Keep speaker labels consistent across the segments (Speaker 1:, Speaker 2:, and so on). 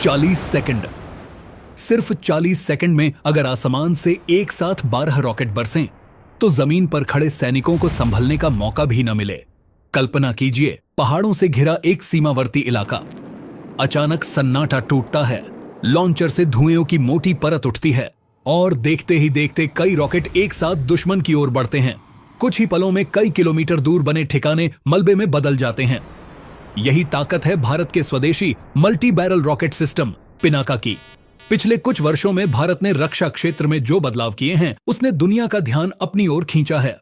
Speaker 1: 40 second. सिर्फ 40 second में अगर आसमान से एक साथ 12 रॉकेट बरसें तो जमीन पर खड़े सैनिकों को संभलने का मौका भी न मिले। कल्पना कीजिए, पहाड़ों से घिरा एक सीमावर्ती इलाका। अचानक सन्नाटा टूटता है, लॉन्चर से धुएं की मोटी परत उठती है और देखते ही देखते कई रॉकेट एक साथ दुश्मन की ओर बढ़ते हैं। कुछ ही पलों में कई किलोमीटर दूर बने ठिकाने मलबे में बदल जाते हैं। यही ताकत है भारत के स्वदेशी multi barrel rocket system Pinaka की। पिछले कुछ वर्षों में भारत ने रक्षा क्षेत्र में जो बदलाव किए हैं, उसने दुनिया का ध्यान अपनी ओर खींचा है।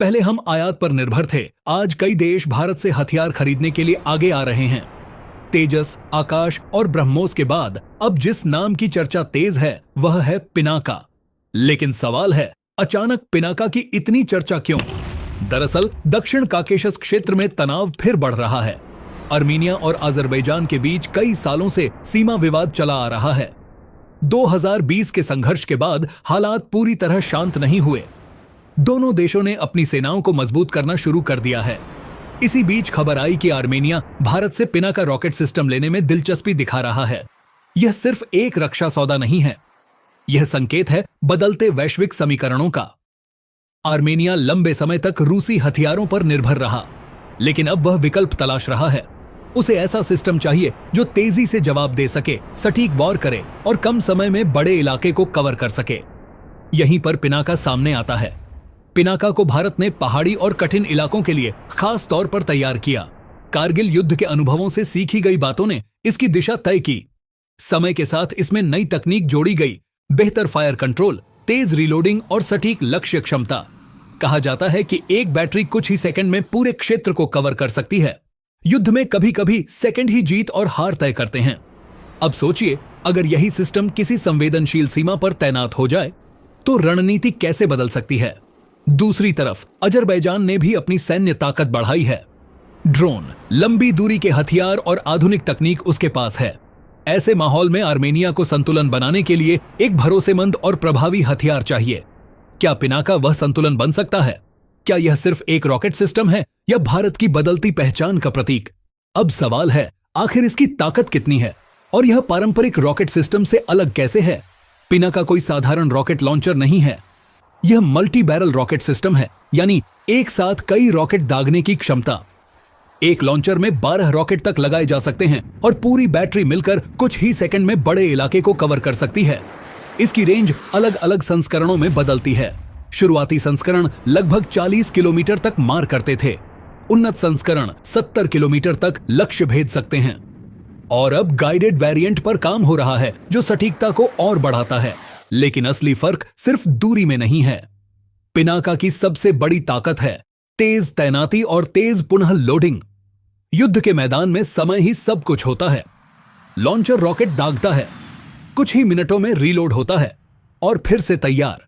Speaker 1: पहले हम आयात पर निर्भर थे, आज कई देश भारत से हथियार खरीदने के लिए आगे आ रहे हैं। तेजस, आकाश और ब्रह्मोस के बाद अब जिस नाम की चर्चा तेज है वह है पिनाका। लेकिन सवाल है, अचानक पिनाका की इतनी चर्चा क्यों? दरअसल दक्षिण काकेशस क्षेत्र में तनाव फिर बढ़ रहा है। आर्मीनिया और अजरबैजान के बीच कई सालों से सीमा विवाद चला आ रहा है। 2020 के संघर्ष के बाद हालात पूरी तरह शांत नहीं हुए। दोनों देशों ने अपनी सेनाओं को मजबूत करना शुरू कर दिया है। इसी बीच खबर आई कि आर्मेनिया भारत से पिनाका रॉकेट सिस्टम लेने में दिलचस्पी दिखा रहा है। यह सिर्फ एक रक्षा सौदा नहीं है, यह संकेत है बदलते वैश्विक समीकरणों का। आर्मेनिया लंबे समय तक रूसी हथियारों पर निर्भर रहा, लेकिन अब वह विकल्प तलाश रहा है। उसे ऐसा सिस्टम चाहिए जो तेजी से जवाब दे सके, सटीक वार करे और कम समय में बड़े इलाके को कवर कर सके। यहीं पर पिनाका सामने आता है। पिनाका को भारत ने पहाड़ी और कठिन इलाकों के लिए खास तौर पर तैयार किया। कारगिल युद्ध के अनुभवों से सीखी गई बातों ने इसकी दिशा तय की। समय के साथ इसमें नई तकनीक जोड़ी गई, बेहतर फायर कंट्रोल, तेज रीलोडिंग और सटीक लक्ष्य क्षमता। कहा जाता है कि एक बैटरी कुछ ही सेकंड में पूरे क्षेत्र को कवर कर सकती है। युद्ध में कभी कभी सेकंड ही जीत और हार तय करते हैं। अब सोचिए, अगर यही सिस्टम किसी संवेदनशील सीमा पर तैनात हो जाए तो रणनीति कैसे बदल सकती है। दूसरी तरफ अजरबैजान ने भी अपनी सैन्य ताकत बढ़ाई है। ड्रोन, लंबी दूरी के हथियार और आधुनिक तकनीक उसके पास है। ऐसे माहौल में आर्मेनिया को संतुलन बनाने के लिए एक भरोसेमंद और प्रभावी हथियार चाहिए। क्या पिनाका वह संतुलन बन सकता है? क्या यह सिर्फ एक रॉकेट सिस्टम है या भारत की बदलती पहचान का प्रतीक? अब सवाल है, आखिर इसकी ताकत कितनी है और यह पारंपरिक रॉकेट सिस्टम से अलग कैसे है? पिनाका कोई साधारण रॉकेट लॉन्चर नहीं है, यह मल्टी बैरल रॉकेट सिस्टम है, यानी एक साथ कई रॉकेट दागने की क्षमता। एक लॉन्चर में 12 रॉकेट तक लगाए जा सकते हैं और पूरी बैटरी मिलकर कुछ ही सेकंड में बड़े इलाके को कवर कर सकती है। इसकी रेंज अलग अलग संस्करणों में बदलती है। शुरुआती संस्करण लगभग 40 किलोमीटर तक मार करते थे, उन्नत संस्करण 70 किलोमीटर तक लक्ष्य भेद सकते हैं और अब गाइडेड वेरिएंट पर काम हो रहा है जो सटीकता को और बढ़ाता है। लेकिन असली फर्क सिर्फ दूरी में नहीं है। पिनाका की सबसे बड़ी ताकत है तेज तैनाती और तेज पुनः लोडिंग। युद्ध के मैदान में समय ही सब कुछ होता है। लॉन्चर रॉकेट दागता है, कुछ ही मिनटों में रीलोड होता है और फिर से तैयार।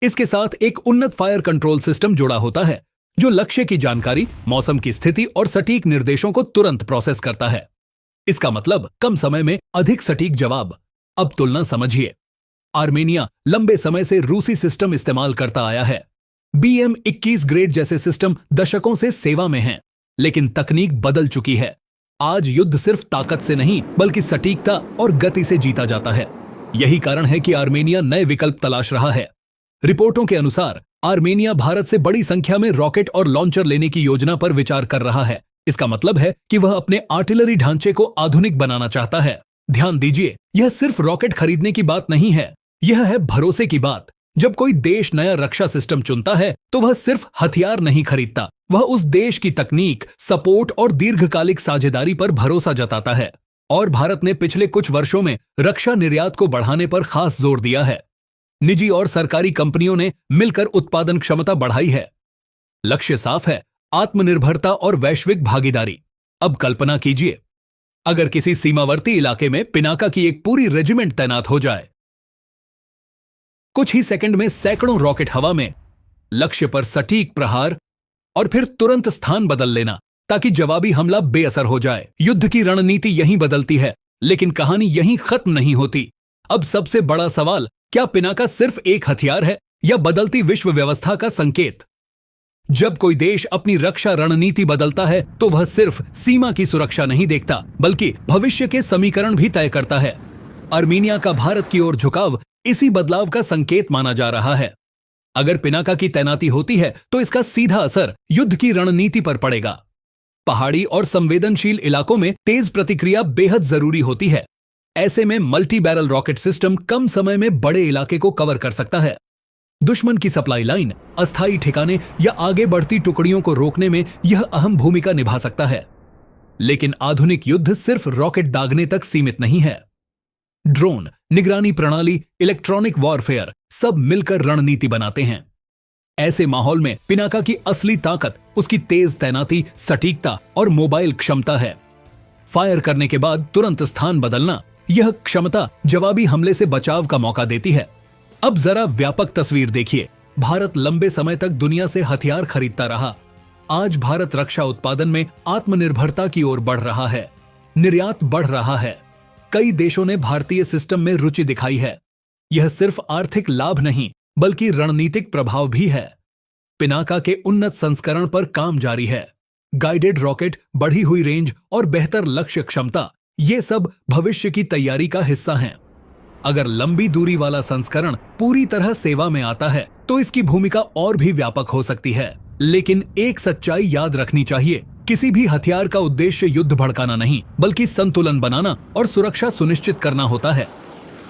Speaker 1: इसके साथ एक उन्नत फायर कंट्रोल सिस्टम जुड़ा होता है जो लक्ष्य की जानकारी, मौसम की स्थिति और सटीक निर्देशों को तुरंत प्रोसेस करता है। इसका मतलब कम समय में अधिक सटीक जवाब। अब तुलना समझिए, आर्मेनिया लंबे समय से रूसी सिस्टम इस्तेमाल करता आया है। BM-21 ग्रेड जैसे सिस्टम दशकों से सेवा में हैं, लेकिन तकनीक बदल चुकी है। आज युद्ध सिर्फ ताकत से नहीं बल्कि सटीकता और गति से जीता जाता है। यही कारण है कि आर्मेनिया नए विकल्प तलाश रहा है। रिपोर्टों के अनुसार आर्मेनिया भारत से बड़ी संख्या में रॉकेट और लॉन्चर लेने की योजना पर विचार कर रहा है। इसका मतलब है कि वह अपने आर्टिलरी ढांचे को आधुनिक बनाना चाहता है। ध्यान दीजिए, यह सिर्फ रॉकेट खरीदने की बात नहीं है, यह है भरोसे की बात। जब कोई देश नया रक्षा सिस्टम चुनता है तो वह सिर्फ हथियार नहीं खरीदता, वह उस देश की तकनीक, सपोर्ट और दीर्घकालिक साझेदारी पर भरोसा जताता है। और भारत ने पिछले कुछ वर्षों में रक्षा निर्यात को बढ़ाने पर खास जोर दिया है। निजी और सरकारी कंपनियों ने मिलकर उत्पादन क्षमता बढ़ाई है। लक्ष्य साफ है, आत्मनिर्भरता और वैश्विक भागीदारी। अब कल्पना कीजिए, अगर किसी सीमावर्ती इलाके में पिनाका की एक पूरी रेजिमेंट तैनात हो जाए, कुछ ही सेकंड में सैकड़ों रॉकेट हवा में, लक्ष्य पर सटीक प्रहार और फिर तुरंत स्थान बदल लेना ताकि जवाबी हमला बेअसर हो जाए। युद्ध की रणनीति यहीं बदलती है, लेकिन कहानी यहीं खत्म नहीं होती। अब सबसे बड़ा सवाल, क्या पिनाका सिर्फ एक हथियार है या बदलती विश्व व्यवस्था का संकेत? जब कोई देश अपनी रक्षा रणनीति बदलता है तो वह सिर्फ सीमा की सुरक्षा नहीं देखता बल्कि भविष्य के समीकरण भी तय करता है। आर्मीनिया का भारत की ओर झुकाव इसी बदलाव का संकेत माना जा रहा है। अगर पिनाका की तैनाती होती है तो इसका सीधा असर युद्ध की रणनीति पर पड़ेगा। पहाड़ी और संवेदनशील इलाकों में तेज प्रतिक्रिया बेहद जरूरी होती है। ऐसे में मल्टी बैरल रॉकेट सिस्टम कम समय में बड़े इलाके को कवर कर सकता है। दुश्मन की सप्लाई लाइन, अस्थायी ठिकाने या आगे बढ़ती टुकड़ियों को रोकने में यह अहम भूमिका निभा सकता है। लेकिन आधुनिक युद्ध सिर्फ रॉकेट दागने तक सीमित नहीं है। ड्रोन, निगरानी प्रणाली, इलेक्ट्रॉनिक वॉरफेयर सब मिलकर रणनीति बनाते हैं। ऐसे माहौल में पिनाका की असली ताकत उसकी तेज तैनाती, सटीकता और मोबाइल क्षमता है। फायर करने के बाद तुरंत स्थान बदलना, यह क्षमता जवाबी हमले से बचाव का मौका देती है। अब जरा व्यापक तस्वीर देखिए। भारत लंबे समय तक दुनिया से हथियार खरीदता रहा। आज भारत रक्षा उत्पादन में आत्मनिर्भरता की ओर बढ़ रहा है। निर्यात बढ़ रहा है। कई देशों ने भारतीय सिस्टम में रुचि दिखाई है। यह सिर्फ आर्थिक लाभ नहीं बल्कि रणनीतिक प्रभाव भी है। पिनाका के उन्नत संस्करण पर काम जारी है। गाइडेड रॉकेट, बढ़ी हुई रेंज और बेहतर लक्ष्य क्षमता, ये सब भविष्य की तैयारी का हिस्सा हैं। अगर लंबी दूरी वाला संस्करण पूरी तरह सेवा में आता है तो इसकी भूमिका और भी व्यापक हो सकती है। लेकिन एक सच्चाई याद रखनी चाहिए, किसी भी हथियार का उद्देश्य युद्ध भड़काना नहीं बल्कि संतुलन बनाना और सुरक्षा सुनिश्चित करना होता है।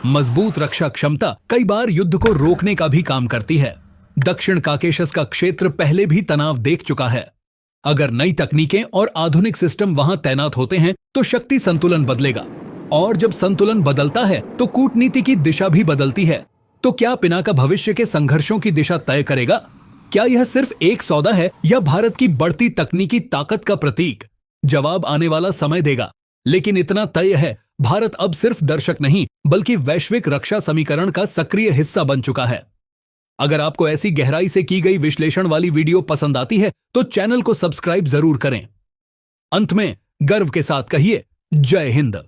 Speaker 1: मजबूत रक्षा क्षमता कई बार युद्ध को रोकने का भी काम करती है। दक्षिण काकेशस का क्षेत्र पहले भी तनाव देख चुका है। अगर नई तकनीकें और आधुनिक सिस्टम वहां तैनात होते हैं तो शक्ति संतुलन बदलेगा, और जब संतुलन बदलता है तो कूटनीति की दिशा भी बदलती है। तो क्या पिनाका भविष्य के संघर्षों की दिशा तय करेगा? क्या यह सिर्फ एक सौदा है या भारत की बढ़ती तकनीकी ताकत का प्रतीक? जवाब आने वाला समय देगा। लेकिन इतना तय है, भारत अब सिर्फ दर्शक नहीं बल्कि वैश्विक रक्षा समीकरण का सक्रिय हिस्सा बन चुका है। अगर आपको ऐसी गहराई से की गई विश्लेषण वाली वीडियो पसंद आती है तो चैनल को सब्सक्राइब जरूर करें। अंत में गर्व के साथ कहिए, जय हिंद।